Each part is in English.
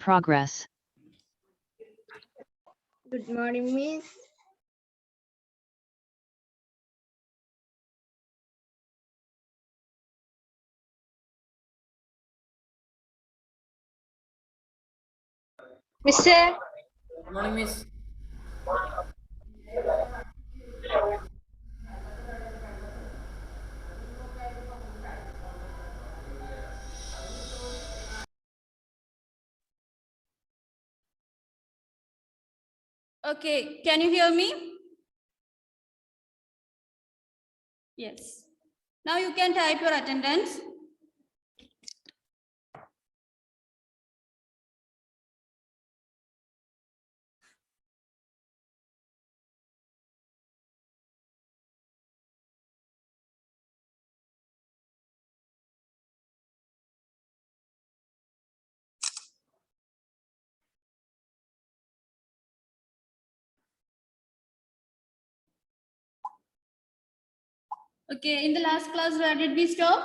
progress. Good morning, Miss. Mister. Good morning, Miss. Okay, can you hear me? Yes. Now you can type your attendance. Okay, in the last class, where did we stop?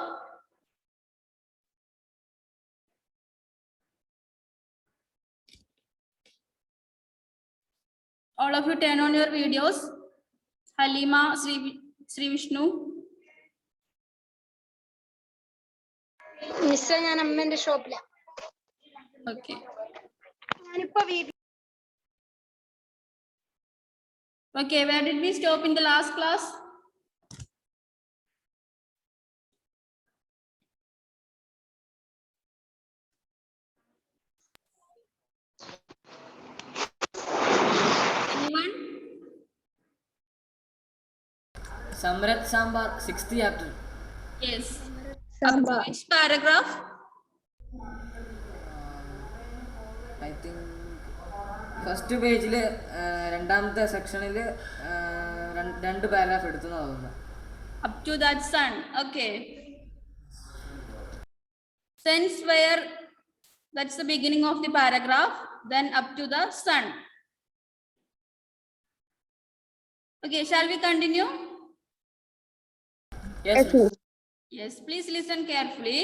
All of you turn on your videos. Halima, Sri Vishnu. Miss, ഞാൻ അമ്മേന്റെ ഷോപ്പിലാ. Okay. ഞാനിപ്പോ വീട്ടിൽ. Okay, where did we stop in the last class? Anyone? Samrat Sambar, 6th chapter. Yes. Sambar. Which paragraph? I think first page, രണ്ടാമത്തെ സെക്ഷനിൽ രണ്ട് paragraph എടുത്തെന്ന് തോന്നുന്നു. Up to that sun. Okay. Since where, that's the beginning of the paragraph, then up to the sun. Okay, shall we continue? Yes. Yes, please listen carefully.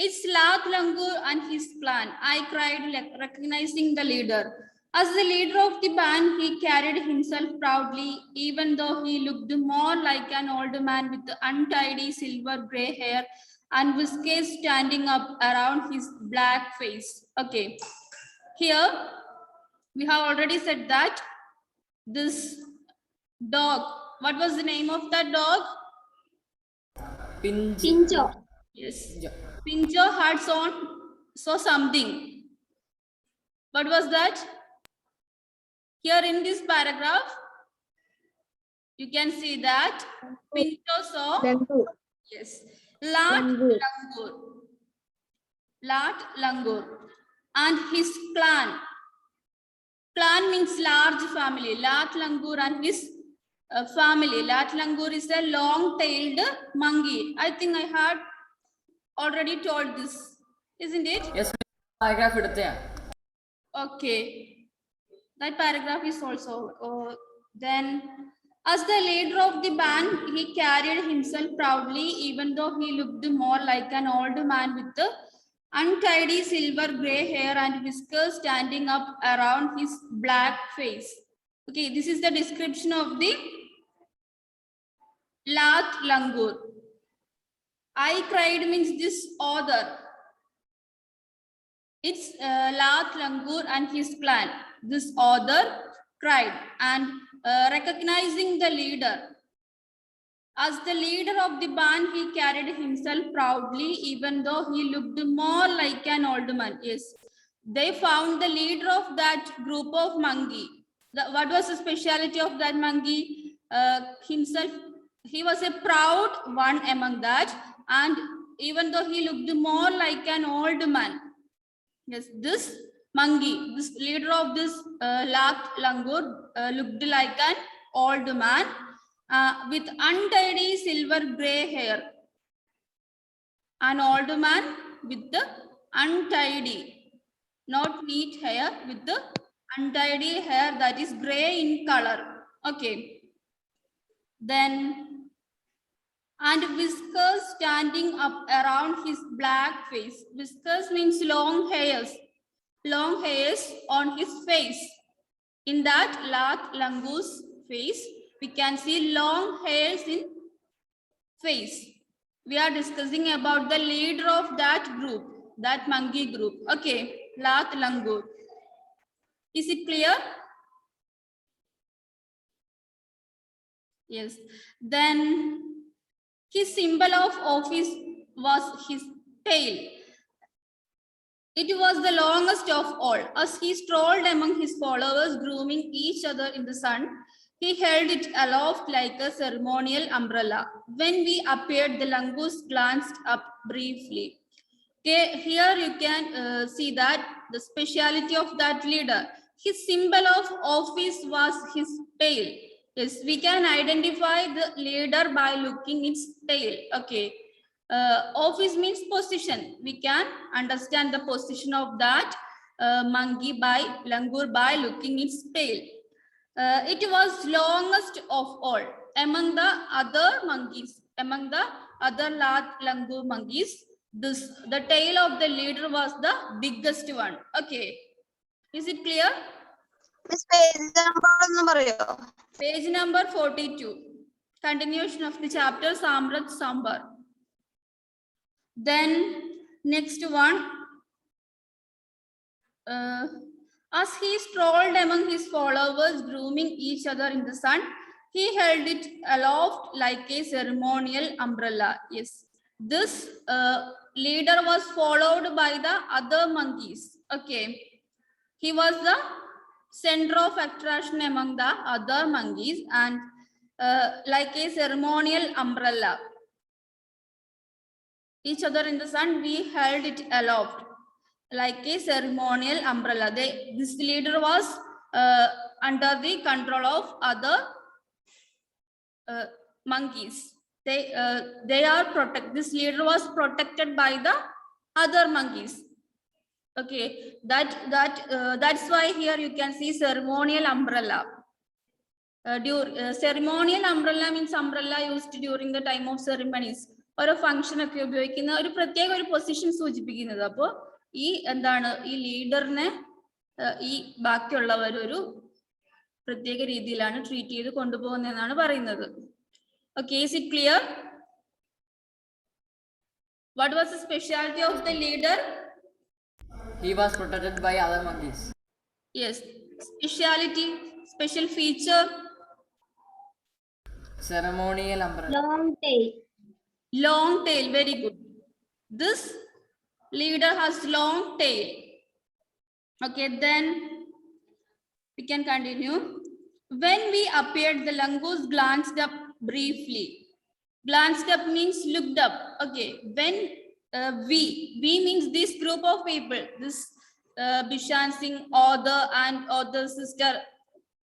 It's Lat Langur and his clan, I cried, recognizing the leader. As the leader of the band, he carried himself proudly, even though he looked more like an old man with untidy silver gray hair and whiskers standing up around his black face. Okay, here we have already said that this dog, what was the name of that dog? Pincho. Yes, Pincho had saw something. What was that? Here in this paragraph, you can see that Pincho saw, Langur. yes, Lat Langur. Langur. Lat Langur and his clan. Clan means large family. Lat Langur and his family. Lat Langur is a long-tailed monkey. I think I had already told this, isn't it? Yes, paragraph എടുത്തയാണ്. Okay, that paragraph is also then as the leader of the band, he carried himself proudly, even though he looked more like an old man with the untidy silver gray hair and whiskers standing up around his black face. Okay, this is the description of the Lat Langur. I cried means this author. It's Lat Langur and his clan. This author cried and recognizing the leader. As the leader of the band, he carried himself proudly, even though he looked more like an old man. Yes, they found the leader of that group of monkey. What was the speciality of that monkey? Himself, he was a proud one among that, and even though he looked more like an old man. Yes, this monkey, this leader of this Lat Langur looked like an old man with untidy silver gray hair. An old man with the untidy, not neat hair, with the untidy hair that is gray in color. Okay. Then, and whiskers standing up around his black face. Whiskers means long hairs. long hairs on his face. In that Lath Langoor's face, we can see long hairs in face. We are discussing about the leader of that group, that monkey group. Okay, Lath Langoor. Is it clear? Yes. Then his symbol of office was his tail. It was the longest of all. As he strolled among his followers, grooming each other in the sun, he held it aloft like a ceremonial umbrella. When we appeared, the langoose glanced up briefly. Okay, here you can see that the speciality of that leader. His symbol of office was his tail. Yes, we can identify the leader by looking its tail. Okay. Office means position. We can understand the position of that monkey by langoor by looking its tail. It was longest of all among the other monkeys, among the other langoor monkeys. The tail of the leader was the biggest one. Okay, is it clear? Miss, page number Page number 42. Continuation of the chapter Samrat Sambar. Then next one. As he strolled among his followers, grooming each other in the sun, he held it aloft like a ceremonial umbrella. Yes, this leader was followed by the other monkeys. Okay, he was the center of attraction among the other monkeys and like a ceremonial umbrella. Each other in the sun, we held it aloft like a ceremonial umbrella. This leader was under the control of other monkeys. They are protected. This leader was protected by the other monkeys. Okay, that's why here you can see ceremonial umbrella. Ceremonial umbrella means umbrella used during the time of ceremonies. Or a function of your position സൂചിപ്പിക്കുന്നത്. അപ്പോൾ ഈ എന്താണ് ഈ ലീഡറിനെ ഈ ബാക്കിയുള്ളവർ ഒരു പ്രത്യേക രീതിയിലാണ് ട്രീറ്റ് ചെയ്ത് കൊണ്ടുപോകുന്നതെന്നാണ് പറയുന്നത്. Okay, is it clear? What was the specialty of the leader? He was protected by other monkeys. Yes, speciality, special feature. Ceremonial umbrella. long tail. Long tail, very good. This leader has long tail. Okay, then we can continue. When we appeared, the langoose glanced up briefly. Glanced up means looked up. Okay, when we means this group of people, this Bishan Singh, author and author sister,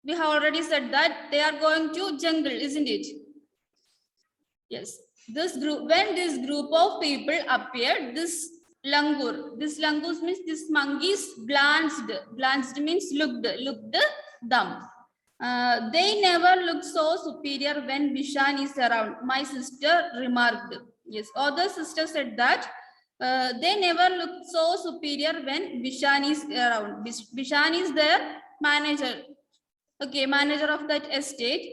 we have already said that they are going to jungle, isn't it? Yes. This group, when this group of people appeared, this langoor means this monkeys glanced means looked them. They never look so superior when Bishan is around, my sister remarked. Yes, other sister said that they never look so superior when Bishan is around. Bishan is their manager. Okay, manager of that estate.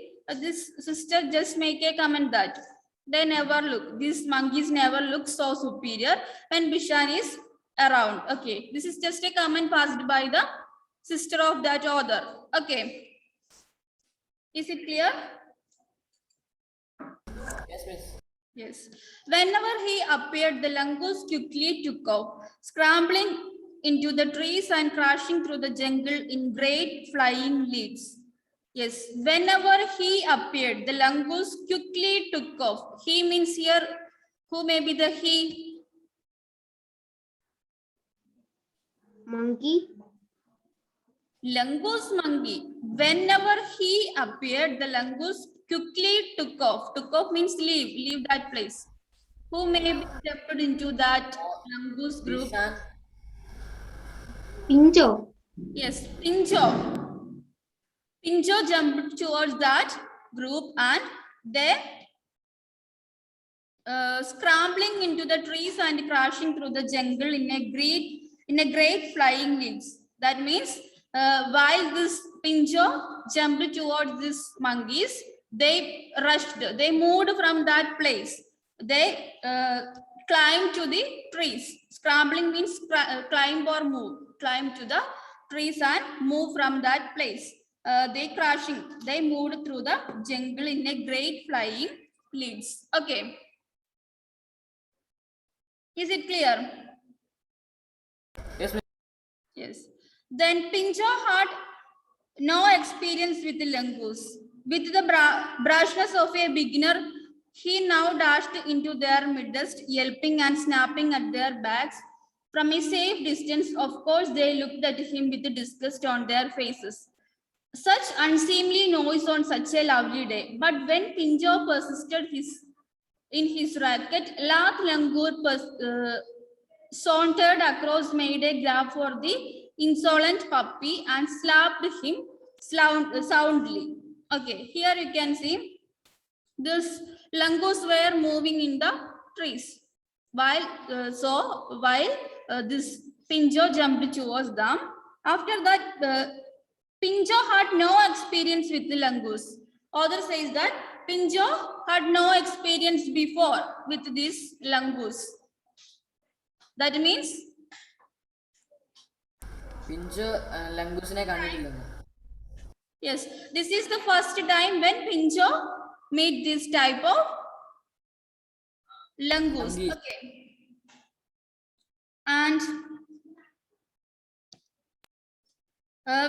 This sister just make a comment that they never look, these monkeys never look so superior when Bishan is around. Okay, this is just a comment passed by the sister of that author. Okay, is it clear? Yes, miss. Yes. Whenever he appeared, the langoose quickly took off, scrambling into the trees and crashing through the jungle in great flying leaps. Yes, whenever he appeared, the langoose quickly took off. He means here, who may be the he? Monkey. Langoose monkey. Whenever he appeared, the langoose quickly took off. Took off means leave that place. Who may be stepped into that langoose group? Bishan. Pincho. Yes, Pincho. Pincho jumped towards that group and they scrambling into the trees and crashing through the jungle in a great flying leaps. That means while this Pinjo jumped towards these monkeys, they rushed, they moved from that place. They climbed to the trees. Scrambling means climb or move. Climb to the trees and move from that place. They moved through the jungle in a great flying leaps. Okay. Is it clear? Yes, ma'am. Yes. Then Pinjo had no experience with the langoose. With the brashness of a beginner, he now dashed into their midst, yelping and snapping at their backs. From a safe distance, of course, they looked at him with disgust on their faces. Such unseemly noise on such a lovely day. But when Pinjo persisted in his racket, Lat Langur sauntered across, made a grab for the insolent puppy and slapped him soundly. Okay, here you can see this langurs were moving in the trees while this Pinjo jumped towards them. After that, Pinjo had no experience with the langurs. Author says that Pinjo had no experience before with these langurs. That means Pinjo langusine kandittillennu. yes, this is the first time when Pinjo meet this type of langoose. Langoose. Okay. And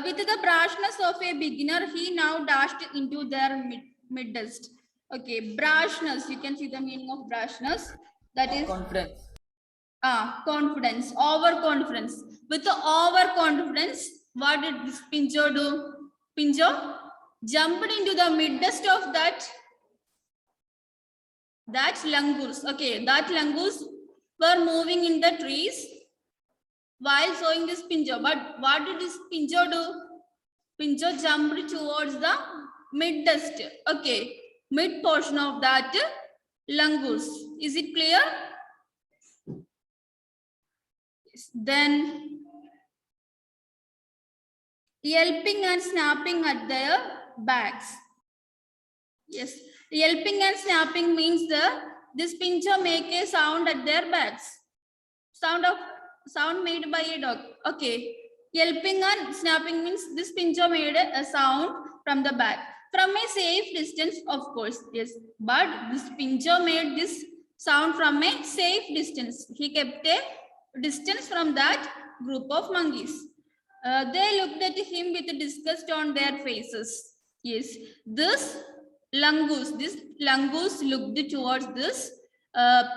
with the brashness of a beginner, he now dashed into their midst. Okay, brashness. You can see the meaning of brashness. That is Confidence. Confidence, overconfidence. With the overconfidence, what did this Pinjo do? Pinjo jumped into the midst of that langurs. Okay, that langurs were moving in the trees while showing this Pinjo. But what did this Pinjo do? Pinjo jumped towards the midst. Okay, mid portion of that langurs. Is it clear? Then yelping and snapping at their backs. Yes, yelping and snapping means this Pinjo make a sound at their backs. Sound made by a dog. Okay, yelping and snapping means this Pinjo made a sound from the back. From a safe distance, of course, yes. But this Pinjo made this sound from a safe distance. He kept a distance from that group of monkeys. They looked at him with disgust on their faces. Yes, this langoose looked towards this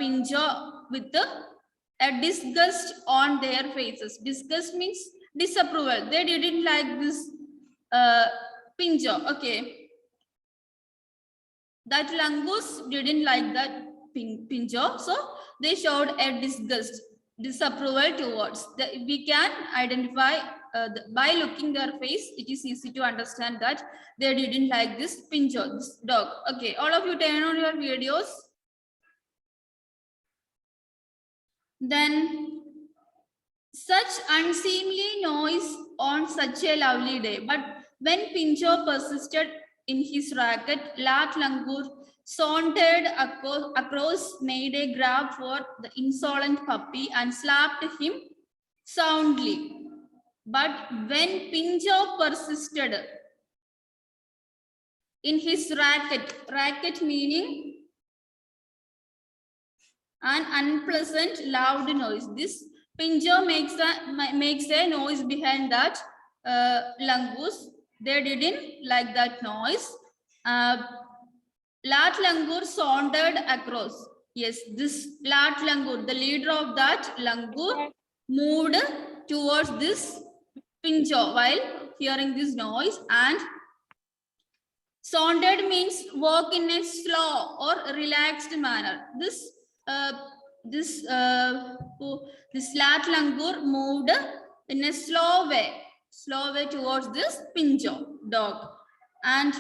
Pinjo with a disgust on their faces. Disgust means disapproval. They didn't like this Pinjo. Okay. That langoose didn't like that Pinjo. So they showed a disapproval towards. We can identify by looking their face. It is easy to understand that they didn't like this Pinjo, this dog. Okay, all of you turn on your videos. Then such unseemly noise on such a lovely day. But when Pinjo persisted in his racket, Lat Langur sauntered across, made a grab for the insolent puppy and slapped him soundly. But when Pinjo persisted in his racket meaning an unpleasant loud noise. This Pinjo makes a noise behind that langoose. They didn't like that noise. Lat Langur sauntered across. Yes, this Lat Langur, the leader of that langur, moved towards this Pinjo while hearing this noise, and sauntered means walk in a slow or relaxed manner. This Lat Langur moved in a slow way towards this Pinjo dog and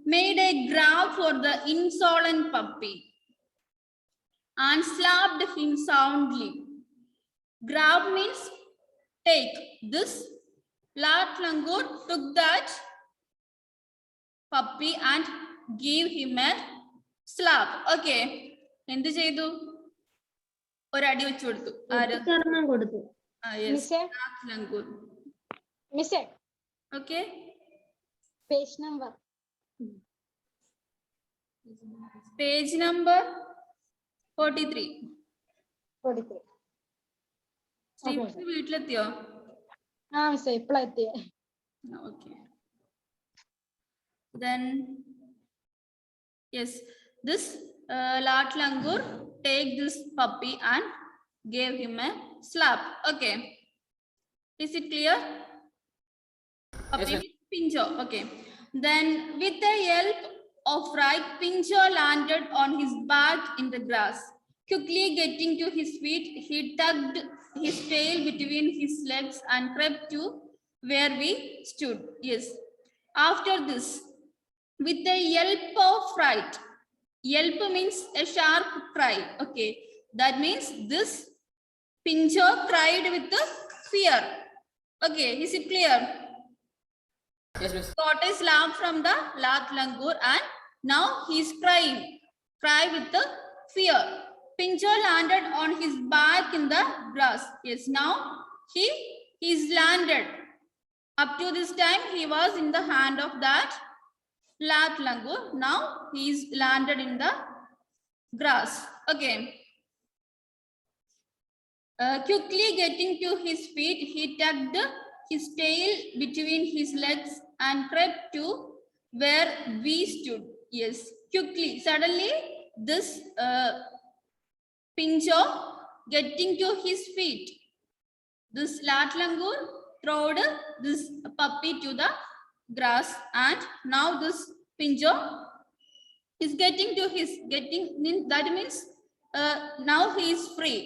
made a grab for the insolent puppy and slapped him soundly. Grab means take this. Lat Langur took that puppy and gave him a slap. Okay. എന്ത് ചെയ്തു? ഒരടി വെച്ചു കൊടുത്തു. ആര്? കൊടുത്തു. Yes. Lat Langur. മിസ്സേ, Okay. Page number Page number 43. 43. Stephen വീട്ടിലെത്തിയോ? ആ മിസ്സേ, ഇപ്പളാ എത്തിയേ. Okay. Then, yes, this Lat Langur take this puppy and gave him a slap. Okay. Is it clear? Puppy ma'am. means Pinjo. Okay. Then, with the help of right, Pinjo landed on his back in the grass. Quickly getting to his feet, he tugged his tail between his legs and crept to where we stood. Yes. After this, with the yelp of fright, yelp means a sharp cry. Okay. That means this Pinjo cried with the fear. Okay. Is it clear? Yes, miss. Got a slap from the Lat Langur and now he's crying. Cry with the fear. Pinjo landed on his back in the grass. Yes, now he's landed. Up to this time, he was in the hand of that Lat Langur. Now he's landed in the grass. Okay. Quickly getting to his feet, he tucked his tail between his legs and crept to where we stood. Yes, quickly, suddenly, this Pinjo getting to his feet. This Lat Langur throwed this puppy to the grass, and now this Pinjo is getting to his that means now he is free.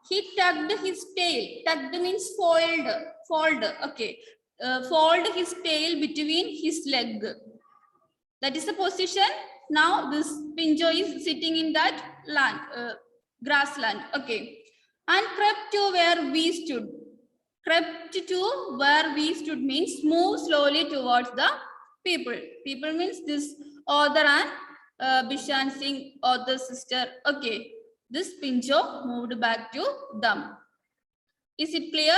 He tugged his tail. Tugged means fold. Okay. Fold his tail between his leg. That is the position. Now this Pinjo is sitting in that land, grassland. Okay. And crept to where we stood. Crept to where we stood means move slowly towards the people. People means this author and Bishan Singh, author sister. Okay. This Pinjo moved back to them. Is it clear?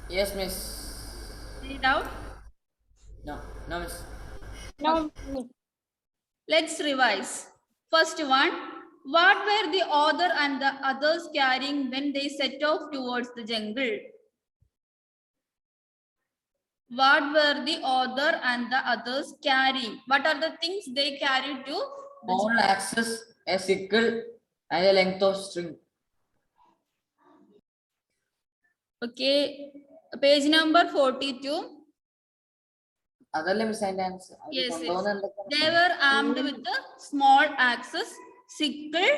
Yes, miss. Read out. No, miss. No, Let's revise. First one. What were the author and the others carrying when they set off towards the jungle? What were the author and the others carrying? What are the things they carried to the Small axis, a sickle, and a length of string. Okay, page number 42. അതല്ലേ miss അതിന്റെ answer? Yes, they were armed with a small axes, sickle,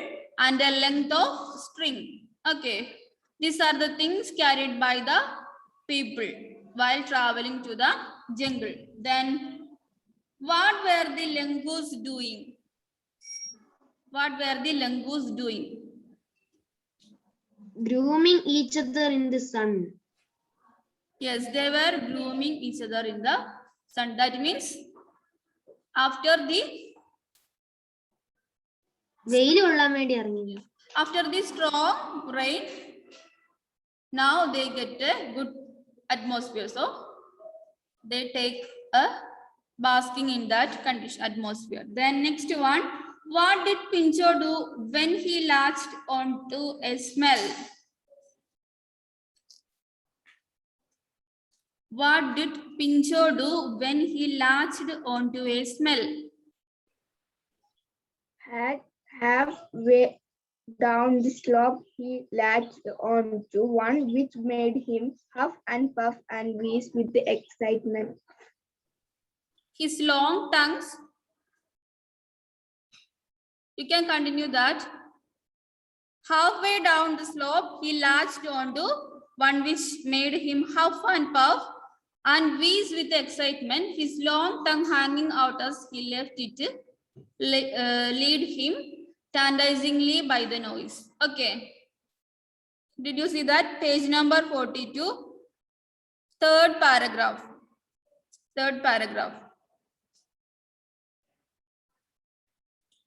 and a length of string. Okay, these are the things carried by the people while traveling to the jungle. Then, what were the langurs doing? What were the langurs doing? grooming each other in the sun. Yes, they were grooming each other in the sun. That means after the വെയിൽ കൊള്ളാൻ വേണ്ടി ഇറങ്ങി. after the strong rain, now they get a good atmosphere. So they take a basking in that condition atmosphere. Then next one, what did Pinjo do when he latched onto a smell? What did Pinjo do when he latched onto a smell? Halfway down the slope, he latched onto one which made him huff and puff and wheeze with the excitement. His long tongues. You can continue that. Halfway down the slope, he latched onto one which made him huff and puff and wheeze with excitement. His long tongue hanging out as he left it lead him tantalizingly by the noise. Okay. Did you see that? Page number 42, third paragraph. Third paragraph.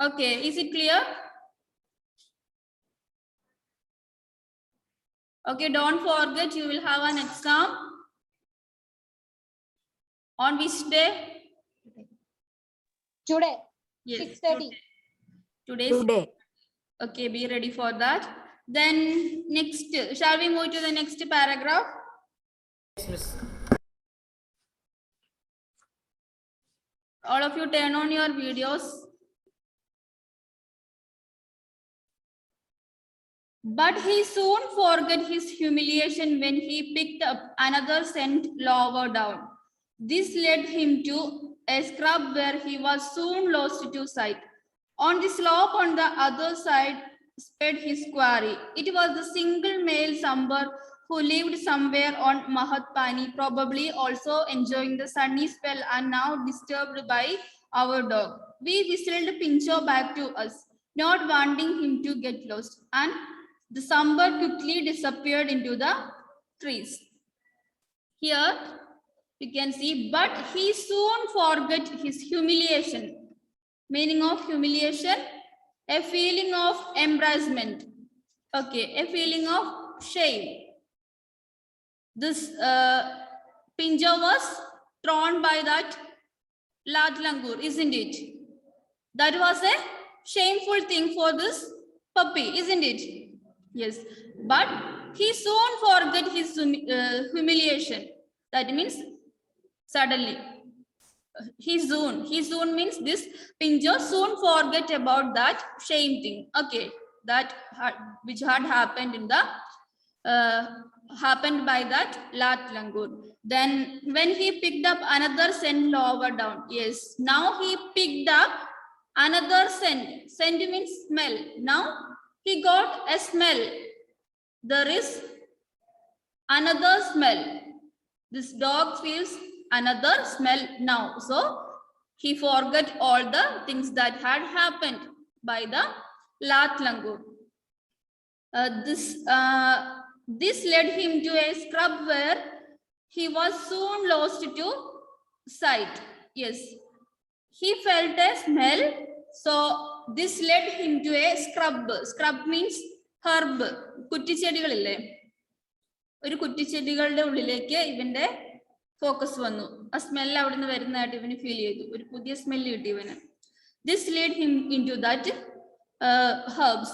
Okay, is it clear? Okay, don't forget you will have an exam. On which day? Today, Yes. 6:30. Today. Okay, be ready for that. Then next, shall we move to the next paragraph? Yes, miss. All of you turn on your videos. But he soon forgot his humiliation when he picked up another scent lower down. This led him to a scrub where he was soon lost to sight. On the slope on the other side sped his quarry. It was the single male Sambar who lived somewhere on Mahatpani, probably also enjoying the sunny spell and now disturbed by our dog. We whistled Pincho back to us, not wanting him to get lost, and the Sambar quickly disappeared into the trees. Here you can see, but he soon forgot his humiliation. Meaning of humiliation, a feeling of embarrassment. Okay, a feeling of shame. This Pinjo was thrown by that Lat Langur, isn't it? That was a shameful thing for this puppy, isn't it? Yes, but he soon forgot his humiliation. That means suddenly. He soon means this Pinjo soon forget about that shame thing. Okay, that which had happened in the happened by that Lat Langur. Then when he picked up another scent lower down, yes, now he picked up another scent. Scent means smell. Now he got a smell. There is another smell. This dog feels another smell now. So he forgot all the things that had happened by the Lat Langur. This led him to a scrub where he was soon lost to sight. Yes, he felt a smell. So this led him to a scrub. Scrub means herb. കുറ്റിച്ചെടികളില്ലേ, ഒരു കുറ്റിച്ചെടികളുടെ ഉള്ളിലേക്ക് ഇവന്റെ focus വന്നു. ആ smell അവിടെ നിന്ന് വരുന്നതായിട്ട് ഇവന് feel ചെയ്തു. ഒരു പുതിയ സ്മെല്ല് കിട്ടി ഇവന്. This led him into that herbs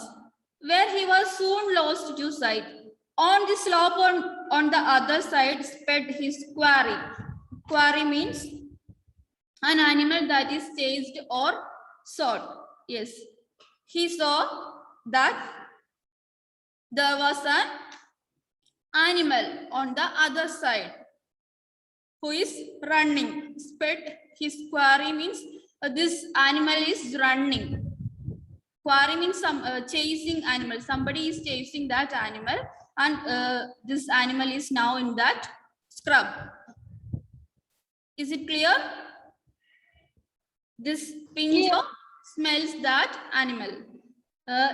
where he was soon lost to sight. On the slope on the other side sped his quarry. Quarry means an animal that is chased or sought. Yes, he saw that there was an animal on the other side who is running. Sped his quarry means this animal is running. Quarry means some chasing animal. Somebody is chasing that animal, and this animal is now in that scrub. Is it clear? This Pinjo smells that animal.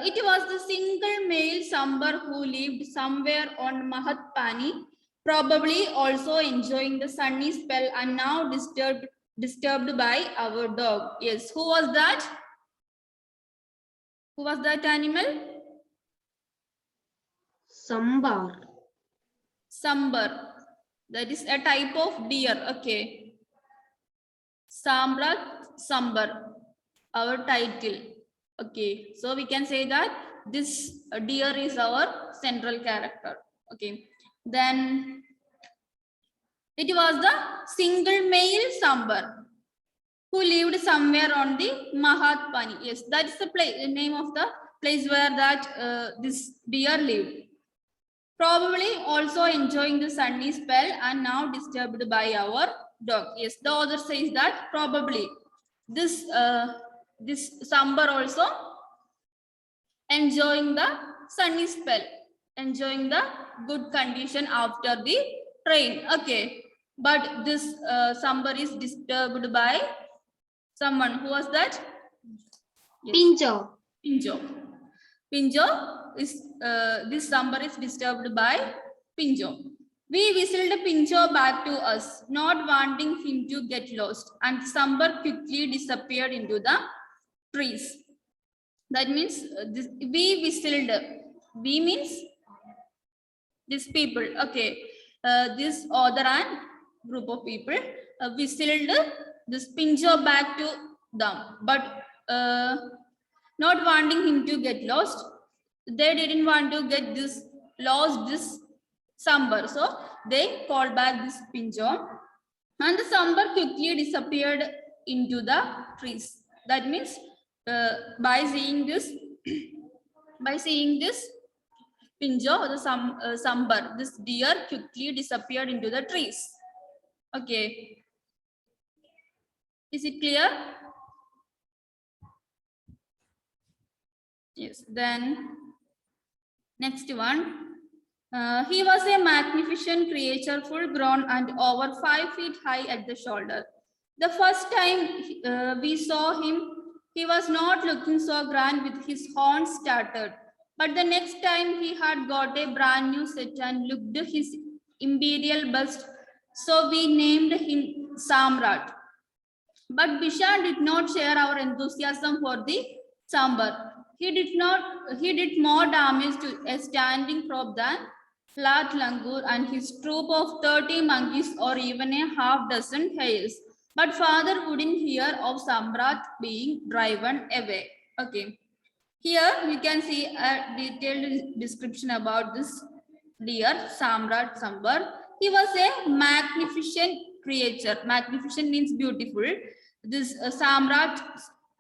It was the single male Sambar who lived somewhere on Mahatpani, probably also enjoying the sunny spell and now disturbed by our dog. Yes, who was that? Who was that animal? Sambar. Sambar. That is a type of deer. Okay. Sambar, Sambar, our title. Okay, so we can say that this deer is our central character. Okay, then it was the single male Sambar who lived somewhere on the Mahatpani. Yes, that is the name of the place where that this deer lived. Probably also enjoying the sunny spell and now disturbed by our dog. Yes, the author says that probably this Sambar also enjoying the sunny spell, enjoying the good condition after the rain. Okay, but this Sambar is disturbed by someone. Who was that? Yes. Pincho. Pinjo this Sambar is disturbed by Pinjo. We whistled Pinjo back to us, not wanting him to get lost, and Sambar quickly disappeared into the trees. That means we whistled. We means these people. Okay, this author and group of people whistled this Pinjo back to them, but not wanting him to get lost. They didn't want to get this Sambar, so they called back this Pinjo, and the Sambar quickly disappeared into the trees. That means by seeing this Pinjo, the Sambar, this deer quickly disappeared into the trees. Okay, is it clear? Yes. Then next one. He was a magnificent creature, full grown and over 5 feet high at the shoulder. The first time we saw him, he was not looking so grand with his horns tattered. But the next time he had got a brand new set and looked his imperial bust, so we named him Samrat. But Bishan did not share our enthusiasm for the Sambar. He did more damage to a standing crop than Lat Langur and his troop of 30 monkeys or even a half dozen hares. But father wouldn't hear of Samrat being driven away. Okay. Here we can see a detailed description about this deer, Samrat Sambar. He was a magnificent creature. Magnificent means beautiful. This Samrat,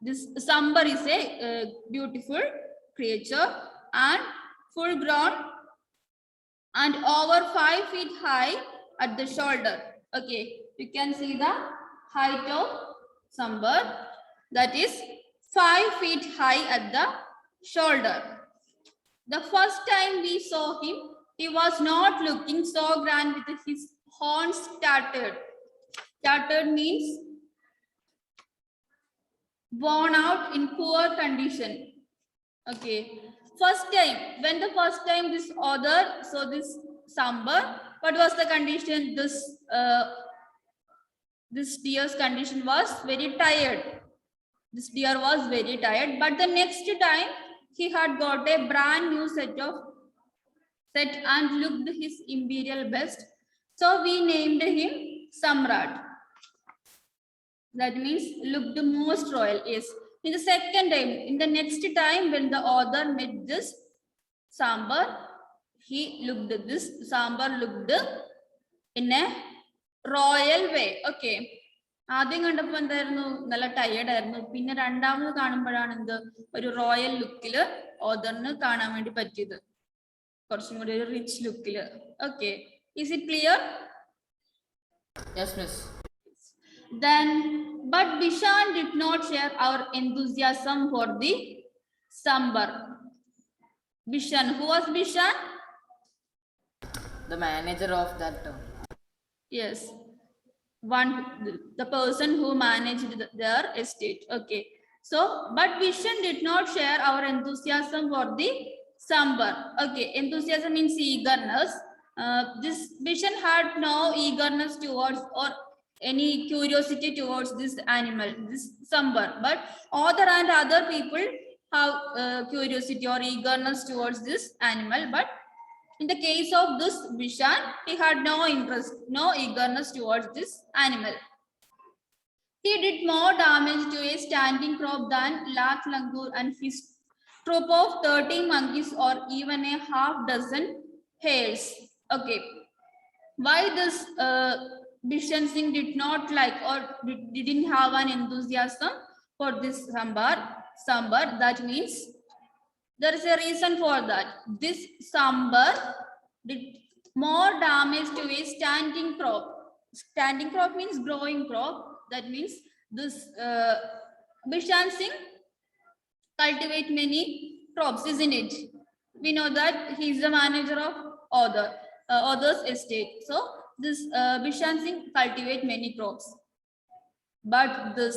this Sambar is a beautiful creature and full grown and over 5 feet high at the shoulder. Okay, you can see the height of Sambar, that is 5 feet high at the shoulder. The first time we saw him, he was not looking so grand with his horns tattered. Tattered means worn out in poor condition. Okay. First time, when the first time this author saw this Sambar, what was the condition? This deer's condition was very tired. This deer was very tired, but the next time he had got a brand new set and looked his imperial best. So we named him Samrat. That means looked the most royal. Yes. In the second time, in the next time when the author met this Sambar, Sambar looked in a royal way. Okay. ആദ്യം കണ്ടപ്പോൾ എന്തായിരുന്നു, നല്ല tired ആയിരുന്നു. പിന്നെ രണ്ടാമത് കാണുമ്പോഴാണ് എന്ത് ഒരു റോയൽ ലുക്കില് ഓദറിന് കാണാൻ വേണ്ടി പറ്റിയത്, കുറച്ചും കൂടി ഒരു റിച്ച് ലുക്കില്. Okay, is it clear? Yes, miss. Then, but Bishan did not share our enthusiasm for the Sambar. Bishan, who was Bishan? The manager of that town. Yes. The person who managed their estate. Okay, so but Bishan did not share our enthusiasm for the Sambar. Okay, enthusiasm means eagerness. This Bishan had no eagerness towards or any curiosity towards this animal, this Sambar, but author and other people have curiosity or eagerness towards this animal, but in the case of this Bishan, he had no interest, no eagerness towards this animal. He did more damage to a standing crop than Lat Langur and his troop of 30 monkeys or even a half dozen hares. Okay, why this Bishan Singh did not like or didn't have an enthusiasm for this Sambar? That means there is a reason for that. This Sambar did more damage to a standing crop. Standing crop means growing crop. That means this Bishan Singh cultivate many crops, isn't it? We know that he is the manager of author's estate. So this Bishan Singh cultivate many crops. But this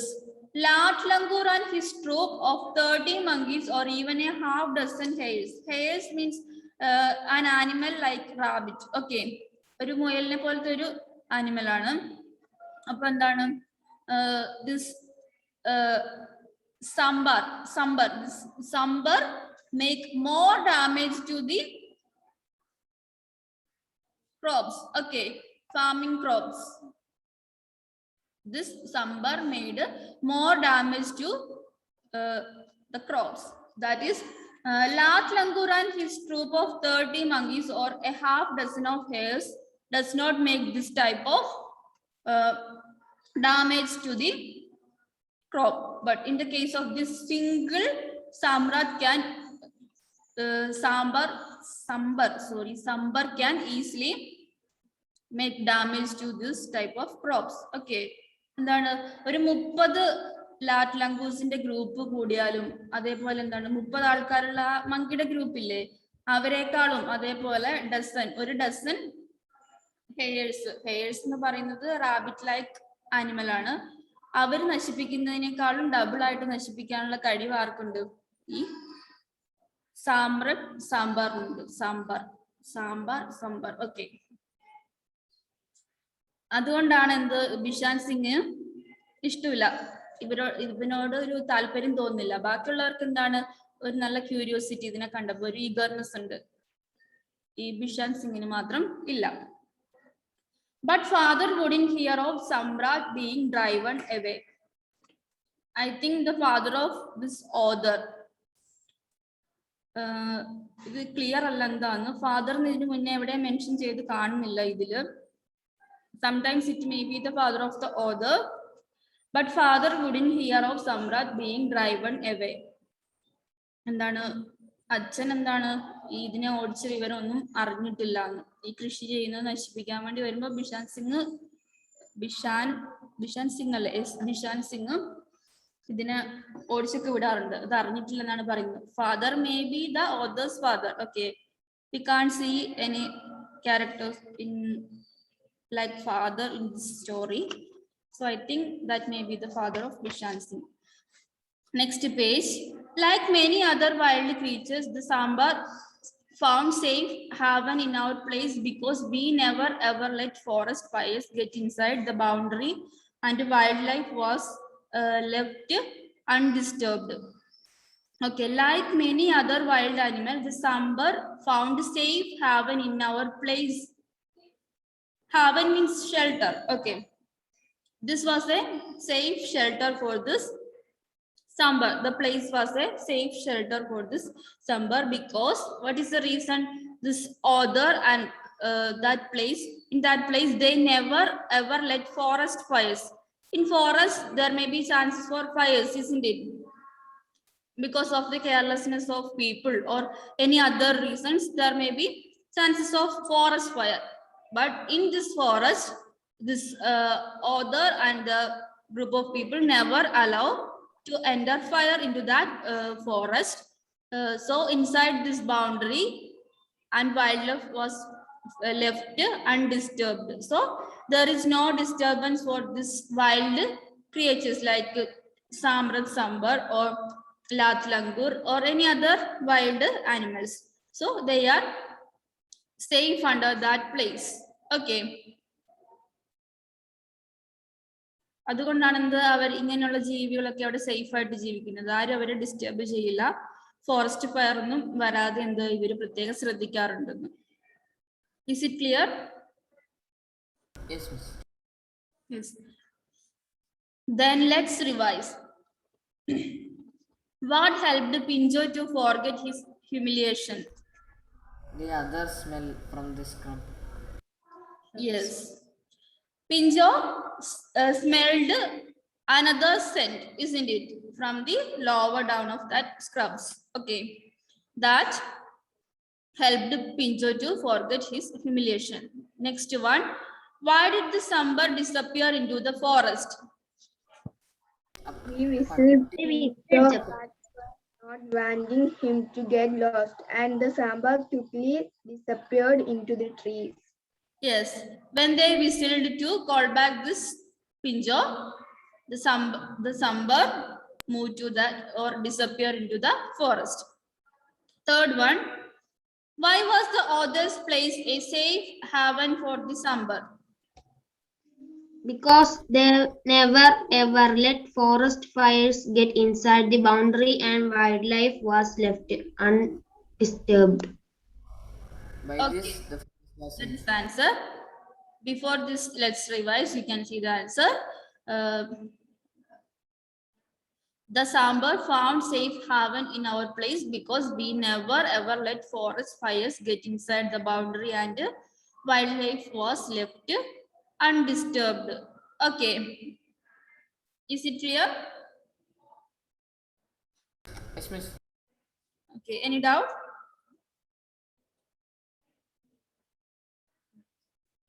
Lat Langur and his troop of 30 monkeys or even a half dozen hares. Hares means an animal like rabbit. Okay. ഒരു മുയലിനെ പോലത്തെ ഒരു animal ആണ്. അപ്പൊ എന്താണ് this sambar make more damage to the crops. Okay, farming crops. This sambar made more damage to the crops. That is, Lat Langur and his troop of 30 monkeys or a half dozen of hares does not make this type of damage to the crop. But in the case of this single sambar can sambar can easily make damage to this type of crops. Okay. എന്താണ് ഒരു 30 ലാറ്റ് ലംഗൂസിന്റെ group കൂടിയാലും അതേപോലെ എന്താണ് 30 ആൾക്കാരുള്ള മങ്കിയുടെ group ഇല്ലേ അവരെക്കാളും അതേപോലെ ഒരു dozen hairs എന്ന് പറയുന്നത് റാബിറ്റ് ലൈക്ക് ആനിമൽ ആണ്. അവർ നശിപ്പിക്കുന്നതിനേക്കാളും ഡബിൾ ആയിട്ട് നശിപ്പിക്കാനുള്ള കഴിവ് ആർക്കുണ്ട്? ഈ സാമ്പാറിനുണ്ട്. സാമ്പാർ ഓക്കെ. അതുകൊണ്ടാണ് എന്ത് ബിഷാൻ സിംഗ് ഇഷ്ടമില്ല, ഇവനോട് ഒരു താല്പര്യം തോന്നുന്നില്ല. ബാക്കിയുള്ളവർക്ക് എന്താണ് ഒരു നല്ല ക്യൂരിയോസിറ്റി, ഇതിനെ കണ്ടപ്പോ ഒരു ഈഗർനെസ് ഉണ്ട്. ഈ ബിഷാൻ സിംഗിന് മാത്രം ഇല്ല. But father wouldn't hear of Samrat being driven away. I think the father of this author ഇത് ക്ലിയർ അല്ല എന്താണ് ഫാദറിന് ഇതിന് മുന്നേ എവിടെ മെൻഷൻ ചെയ്ത് കാണുന്നില്ല ഇതില്. Sometimes it may be the father of the author, but father wouldn't hear of Samrat being driven away. എന്താണ് അച്ഛൻ എന്താണ് ഇതിനെ ഓടിച്ച വിവരമൊന്നും അറിഞ്ഞിട്ടില്ല എന്ന്. ഈ കൃഷി ചെയ്യുന്നത് നശിപ്പിക്കാൻ വേണ്ടി വരുമ്പോ ബിഷാൻ സിംഗ് ഇതിനെ ഓടിച്ചൊക്കെ വിടാറുണ്ട്. അത് അറിഞ്ഞിട്ടില്ലെന്നാണ് പറയുന്നത്. Father may be the authors father. Okay, we can see any characters in like father in this story, so I think that may be the father of Bishan Singh. Next page. Like many other wild creatures, the sambar found safe haven in our place because we never ever let forest fires get inside the boundary and wildlife was left undisturbed. Okay, like many other wild animals, the sambar found safe haven in our place. Haven means shelter. Okay, this was a safe shelter for this sambar. The place was a safe shelter for this sambar because what is the reason? This author and in that place they never ever let forest fires. In forest there may be chances for fires, isn't it? Because of the carelessness of people or any other reasons, there may be chances of forest fire. But in this forest, this author and the group of people never allow to enter fire into that forest. So inside this boundary and wildlife was left undisturbed. So there is no disturbance for this wild creatures like sambar or Lat Langur or any other wild animals. So they are safe under that place. Okay. അതുകൊണ്ടാണ് എന്ത് അവർ ഇങ്ങനെയുള്ള ജീവികളൊക്കെ അവിടെ safe ആയിട്ട് ജീവിക്കുന്നത്. ആരും അവരെ disturb ചെയ്യില്ല. Forest fire ഒന്നും വരാതെ എന്ത് ഇവര് പ്രത്യേകം ശ്രദ്ധിക്കാറുണ്ടെന്ന്. Is it clear? Yes, miss. Yes. Then let's revise. What helped Pinjo to forget his humiliation? The other smell from this scrub. Yes. Pinjo smelled another scent, isn't it? From the lower down of that scrubs. Okay. That helped Pinjo to forget his humiliation. Next one. Why did the sambar disappear into the forest? He whistled so hard, not wanting him to get lost, and the sambar quickly disappeared into the trees. Yes, when they whistled to call back this Pinjo, the Sambar moved to that or disappear into the forest. Third one, why was the author's place a safe haven for the Sambar? Because they never ever let forest fires get inside the boundary and wildlife was left undisturbed. By Okay. this, the forest was That is the answer. Before this, let's revise. You can see the answer. The Sambar found safe haven in our place because we never ever let forest fires get inside the boundary and wildlife was left undisturbed. Okay. Is it clear? Yes, miss. Okay. Any doubt?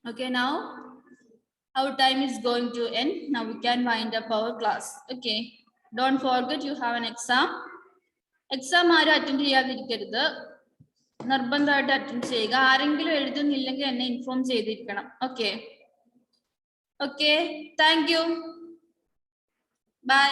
Okay, now our time is going to end. Now we can wind up our class. Okay. Don't forget you have an exam. Exam ആരും attend ചെയ്യാതിരിക്കരുത്. നിർബന്ധമായിട്ട് attend ചെയ്യുക. ആരെങ്കിലും എഴുതുന്നില്ലെങ്കിൽ എന്നെ inform ചെയ്തിരിക്കണം. Okay. Okay. Thank you. By.